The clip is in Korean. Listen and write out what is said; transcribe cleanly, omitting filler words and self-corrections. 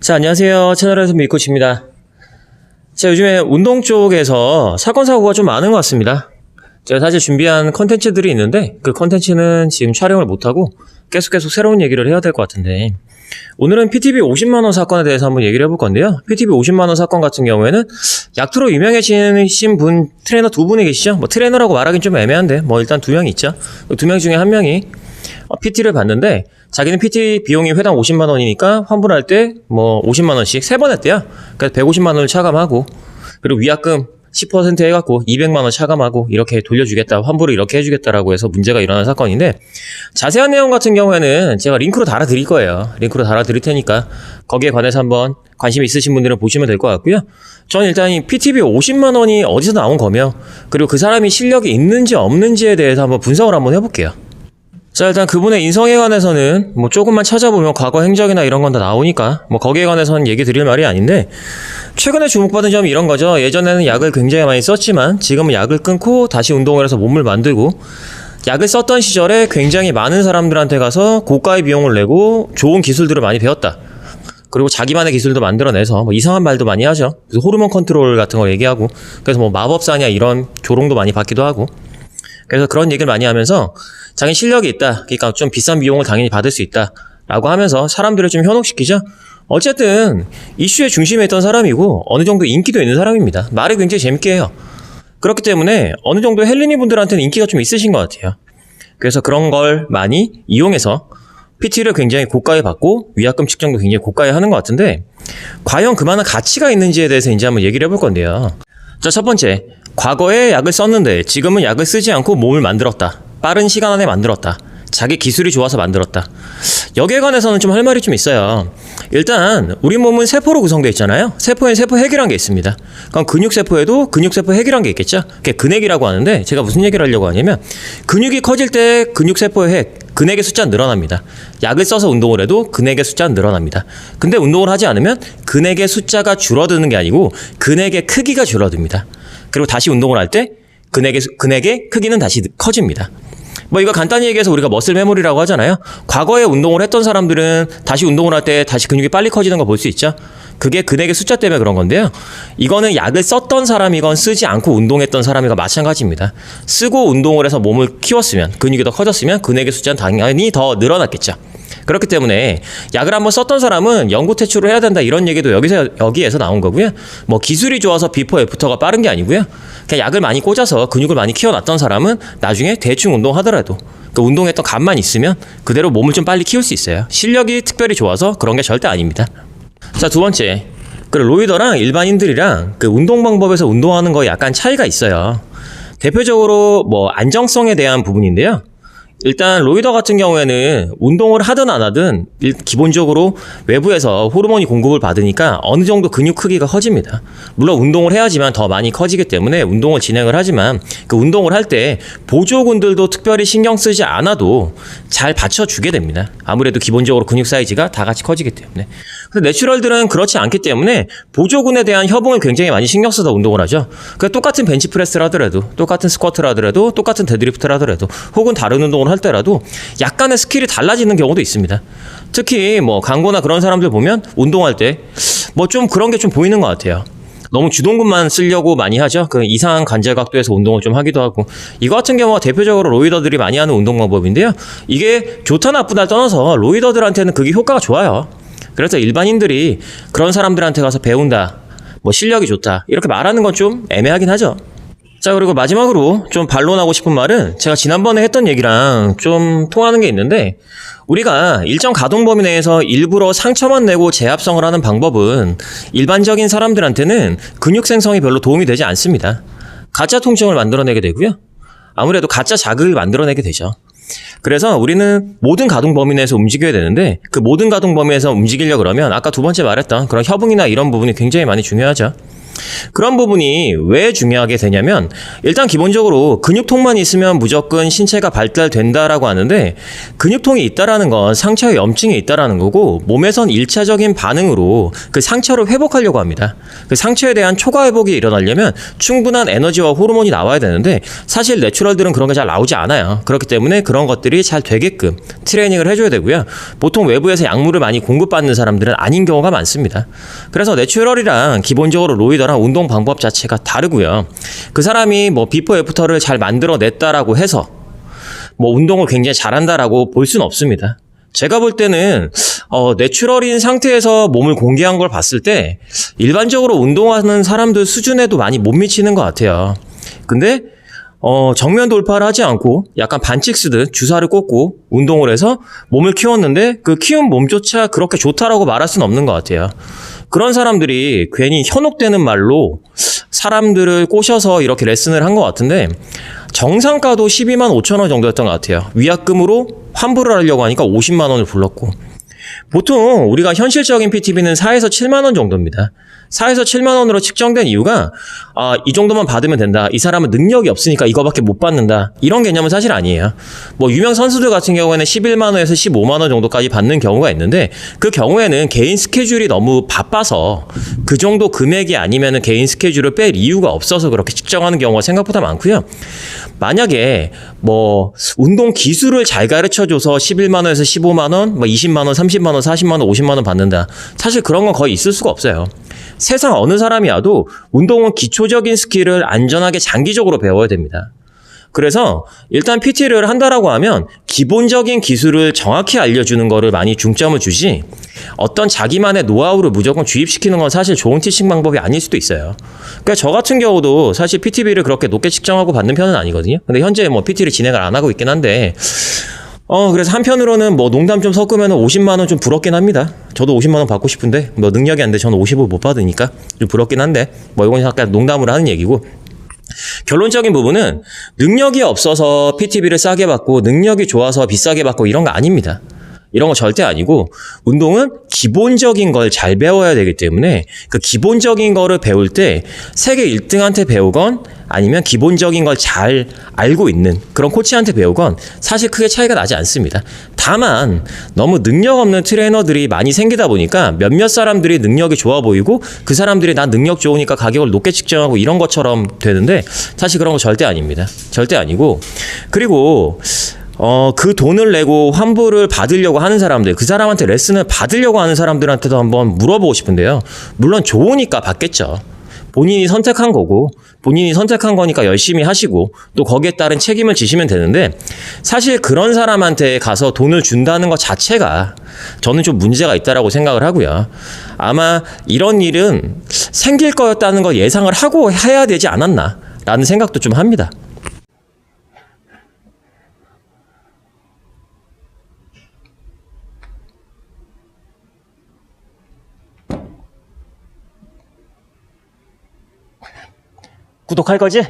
자, 안녕하세요. 채널에서 밀코치입니다. 자, 요즘에 운동 쪽에서 사건, 사고가 좀 많은 것 같습니다. 제가 사실 준비한 컨텐츠들이 있는데 그 컨텐츠는 지금 촬영을 못하고 계속 새로운 얘기를 해야 될 것 같은데, 오늘은 PTB 50만원 사건에 대해서 한번 얘기를 해볼 건데요. PTB 50만원 사건 같은 경우에는 약투로 유명해지신 분, 트레이너 두 분이 계시죠. 뭐 트레이너라고 말하긴 좀 애매한데 뭐 일단 두 명이 있죠. 두 명 중에 한 명이 PT를 받는데, 자기는 PT 비용이 회당 50만원이니까 환불할 때 뭐 50만원씩 3번 했대요. 그래서 150만원을 차감하고, 그리고 위약금 10% 해갖고 200만원 차감하고 이렇게 돌려주겠다, 환불을 이렇게 해주겠다라고 해서 문제가 일어난 사건인데, 자세한 내용 같은 경우에는 제가 링크로 달아드릴 거예요. 링크로 달아드릴 테니까 거기에 관해서 한번 관심 있으신 분들은 보시면 될 것 같고요. 저는 일단 이 PTB 50만원이 어디서 나온 거며, 그리고 그 사람이 실력이 있는지 없는지에 대해서 한번 분석을 한번 해볼게요. 자, 일단 그분의 인성에 관해서는 뭐 조금만 찾아보면 과거 행적이나 이런 건 다 나오니까 뭐 거기에 관해서는 얘기 드릴 말이 아닌데, 최근에 주목받은 점이 이런 거죠. 예전에는 약을 굉장히 많이 썼지만 지금은 약을 끊고 다시 운동을 해서 몸을 만들고, 약을 썼던 시절에 굉장히 많은 사람들한테 가서 고가의 비용을 내고 좋은 기술들을 많이 배웠다. 그리고 자기만의 기술도 만들어내서 뭐 이상한 말도 많이 하죠. 그래서 호르몬 컨트롤 같은 걸 얘기하고, 그래서 뭐 마법사냐 이런 조롱도 많이 받기도 하고, 그래서 그런 얘기를 많이 하면서 자기 실력이 있다, 그러니까 좀 비싼 비용을 당연히 받을 수 있다 라고 하면서 사람들을 좀 현혹시키죠. 어쨌든 이슈의 중심에 있던 사람이고 어느 정도 인기도 있는 사람입니다. 말을 굉장히 재밌게 해요. 그렇기 때문에 어느 정도 헬린이 분들한테는 인기가 좀 있으신 것 같아요. 그래서 그런 걸 많이 이용해서 PT를 굉장히 고가에 받고 위약금 측정도 굉장히 고가에 하는 것 같은데, 과연 그만한 가치가 있는지에 대해서 이제 한번 얘기를 해볼 건데요. 자, 첫 번째, 과거에 약을 썼는데 지금은 약을 쓰지 않고 몸을 만들었다, 빠른 시간 안에 만들었다, 자기 기술이 좋아서 만들었다. 여기에 관해서는 좀 할 말이 좀 있어요. 일단 우리 몸은 세포로 구성되어 있잖아요. 세포엔 세포핵이라는 게 있습니다. 그럼 근육세포에도 근육세포 핵이라는 게 있겠죠. 그게 근핵이라고 하는데, 제가 무슨 얘기를 하려고 하냐면, 근육이 커질 때 근육세포의 핵, 근핵의 숫자는 늘어납니다. 약을 써서 운동을 해도 근핵의 숫자는 늘어납니다. 근데 운동을 하지 않으면 근핵의 숫자가 줄어드는 게 아니고 근핵의 크기가 줄어듭니다. 그리고 다시 운동을 할 때 근핵의 크기는 다시 커집니다. 뭐 이거 간단히 얘기해서 우리가 머슬 메모리라고 하잖아요. 과거에 운동을 했던 사람들은 다시 운동을 할 때 다시 근육이 빨리 커지는 거 볼 수 있죠. 그게 근핵의 숫자 때문에 그런 건데요. 이거는 약을 썼던 사람이건 쓰지 않고 운동했던 사람이건 마찬가지입니다. 쓰고 운동을 해서 몸을 키웠으면, 근육이 더 커졌으면 근핵의 숫자는 당연히 더 늘어났겠죠. 그렇기 때문에 약을 한번 썼던 사람은 연구 퇴출을 해야 된다, 이런 얘기도 여기에서 나온 거고요. 뭐 기술이 좋아서 비포 애프터가 빠른 게 아니고요. 그냥 약을 많이 꽂아서 근육을 많이 키워놨던 사람은 나중에 대충 운동하더라도 그 운동했던 감만 있으면 그대로 몸을 좀 빨리 키울 수 있어요. 실력이 특별히 좋아서 그런 게 절대 아닙니다. 자, 두 번째, 그 로이더랑 일반인들이랑 그 운동 방법에서 운동하는 거 약간 차이가 있어요. 대표적으로 뭐 안정성에 대한 부분인데요. 일단 로이더 같은 경우에는 운동을 하든 안 하든 기본적으로 외부에서 호르몬이 공급을 받으니까 어느 정도 근육 크기가 커집니다. 물론 운동을 해야지만 더 많이 커지기 때문에 운동을 진행을 하지만, 그 운동을 할 때 보조군들도 특별히 신경 쓰지 않아도 잘 받쳐주게 됩니다. 아무래도 기본적으로 근육 사이즈가 다 같이 커지기 때문에. 근데 내추럴들은 그렇지 않기 때문에 보조군에 대한 협응을 굉장히 많이 신경 써서 운동을 하죠. 그러니까 똑같은 벤치프레스를 하더라도, 똑같은 스쿼트를 하더라도, 똑같은 데드리프트를 하더라도, 혹은 다른 운동을 할 때라도 약간의 스킬이 달라지는 경우도 있습니다. 특히 뭐 강고나 그런 사람들 보면 운동할 때 뭐 좀 그런 게 좀 보이는 것 같아요. 너무 주동근만 쓰려고 많이 하죠. 그 이상한 관절 각도에서 운동을 좀 하기도 하고, 이거 같은 경우가 대표적으로 로이더들이 많이 하는 운동 방법인데요. 이게 좋다 나쁘다 떠나서 로이더들한테는 그게 효과가 좋아요. 그래서 일반인들이 그런 사람들한테 가서 배운다, 뭐 실력이 좋다 이렇게 말하는 건 좀 애매하긴 하죠. 자, 그리고 마지막으로 좀 반론하고 싶은 말은, 제가 지난번에 했던 얘기랑 좀 통하는 게 있는데, 우리가 일정 가동 범위 내에서 일부러 상처만 내고 재합성을 하는 방법은 일반적인 사람들한테는 근육 생성이 별로 도움이 되지 않습니다. 가짜 통증을 만들어내게 되고요. 아무래도 가짜 자극을 만들어내게 되죠. 그래서 우리는 모든 가동 범위 내에서 움직여야 되는데, 그 모든 가동 범위에서 움직이려고 그러면 아까 두 번째 말했던 그런 협응이나 이런 부분이 굉장히 많이 중요하죠. 그런 부분이 왜 중요하게 되냐면 일단 기본적으로 근육통만 있으면 무조건 신체가 발달된다라고 하는데 근육통이 있다라는 건 상처에 염증이 있다라는 거고 몸에선 1차적인 반응으로 그 상처를 회복하려고 합니다. 그 상처에 대한 초과 회복이 일어나려면 충분한 에너지와 호르몬이 나와야 되는데 사실 내추럴들은 그런 게 잘 나오지 않아요. 그렇기 때문에 그런 것들이 잘 되게끔 트레이닝을 해줘야 되고요. 보통 외부에서 약물을 많이 공급받는 사람들은 아닌 경우가 많습니다. 그래서 내추럴이랑 기본적으로 로이더랑 운동 방법 자체가 다르고요. 그 사람이 뭐 비포 애프터를 잘 만들어냈다라고 해서 뭐 운동을 굉장히 잘한다라고 볼 수는 없습니다. 제가 볼 때는 내추럴인 상태에서 몸을 공개한 걸 봤을 때 일반적으로 운동하는 사람들 수준에도 많이 못 미치는 것 같아요. 근데 정면 돌파를 하지 않고 약간 반칙 쓰듯 주사를 꽂고 운동을 해서 몸을 키웠는데 그 키운 몸조차 그렇게 좋다라고 말할 수는 없는 것 같아요. 그런 사람들이 괜히 현혹되는 말로 사람들을 꼬셔서 이렇게 레슨을 한 것 같은데 정상가도 12만 5천 원 정도였던 것 같아요. 위약금으로 환불을 하려고 하니까 50만 원을 불렀고 보통 우리가 현실적인 PT비는 4에서 7만 원 정도입니다. 4에서 7만 원으로 측정된 이유가 이 정도만 받으면 된다. 이 사람은 능력이 없으니까 이거밖에 못 받는다. 이런 개념은 사실 아니에요. 뭐 유명 선수들 같은 경우에는 11만 원에서 15만 원 정도까지 받는 경우가 있는데 그 경우에는 개인 스케줄이 너무 바빠서 그 정도 금액이 아니면은 개인 스케줄을 뺄 이유가 없어서 그렇게 측정하는 경우가 생각보다 많고요. 만약에 뭐 운동 기술을 잘 가르쳐줘서 11만 원에서 15만 원, 뭐 20만 원, 30만 원, 40만 원, 50만 원 받는다. 사실 그런 건 거의 있을 수가 없어요. 세상 어느 사람이 와도 운동은 기초적인 스킬을 안전하게 장기적으로 배워야 됩니다. 그래서 일단 PT를 한다라고 하면 기본적인 기술을 정확히 알려주는 거를 많이 중점을 주지 어떤 자기만의 노하우를 무조건 주입시키는 건 사실 좋은 티칭 방법이 아닐 수도 있어요. 그러니까 저 같은 경우도 사실 PT비를 그렇게 높게 측정하고 받는 편은 아니거든요. 근데 현재 뭐 PT를 진행을 안 하고 있긴 한데 그래서 한편으로는 뭐 농담 좀 섞으면 50만 원 좀 부럽긴 합니다. 저도 50만 원 받고 싶은데 뭐 능력이 안 돼 저는 50을 못 받으니까 좀 부럽긴 한데 뭐 이건 약간 농담으로 하는 얘기고 결론적인 부분은 능력이 없어서 PT비를 싸게 받고 능력이 좋아서 비싸게 받고 이런 거 아닙니다. 이런 거 절대 아니고 운동은 기본적인 걸 잘 배워야 되기 때문에 그 기본적인 거를 배울 때 세계 1등한테 배우건 아니면 기본적인 걸 잘 알고 있는 그런 코치한테 배우건 사실 크게 차이가 나지 않습니다. 다만 너무 능력 없는 트레이너들이 많이 생기다 보니까 몇몇 사람들이 능력이 좋아 보이고 그 사람들이 난 능력 좋으니까 가격을 높게 측정하고 이런 것처럼 되는데 사실 그런 거 절대 아닙니다. 절대 아니고 그리고 그 돈을 내고 환불을 받으려고 하는 사람들, 그 사람한테 레슨을 받으려고 하는 사람들한테도 한번 물어보고 싶은데요. 물론 좋으니까 받겠죠. 본인이 선택한 거고, 본인이 선택한 거니까 열심히 하시고, 또 거기에 따른 책임을 지시면 되는데, 사실 그런 사람한테 가서 돈을 준다는 것 자체가 저는 좀 문제가 있다라고 생각을 하고요. 아마 이런 일은 생길 거였다는 걸 예상을 하고 해야 되지 않았나, 라는 생각도 좀 합니다. 구독할 거지?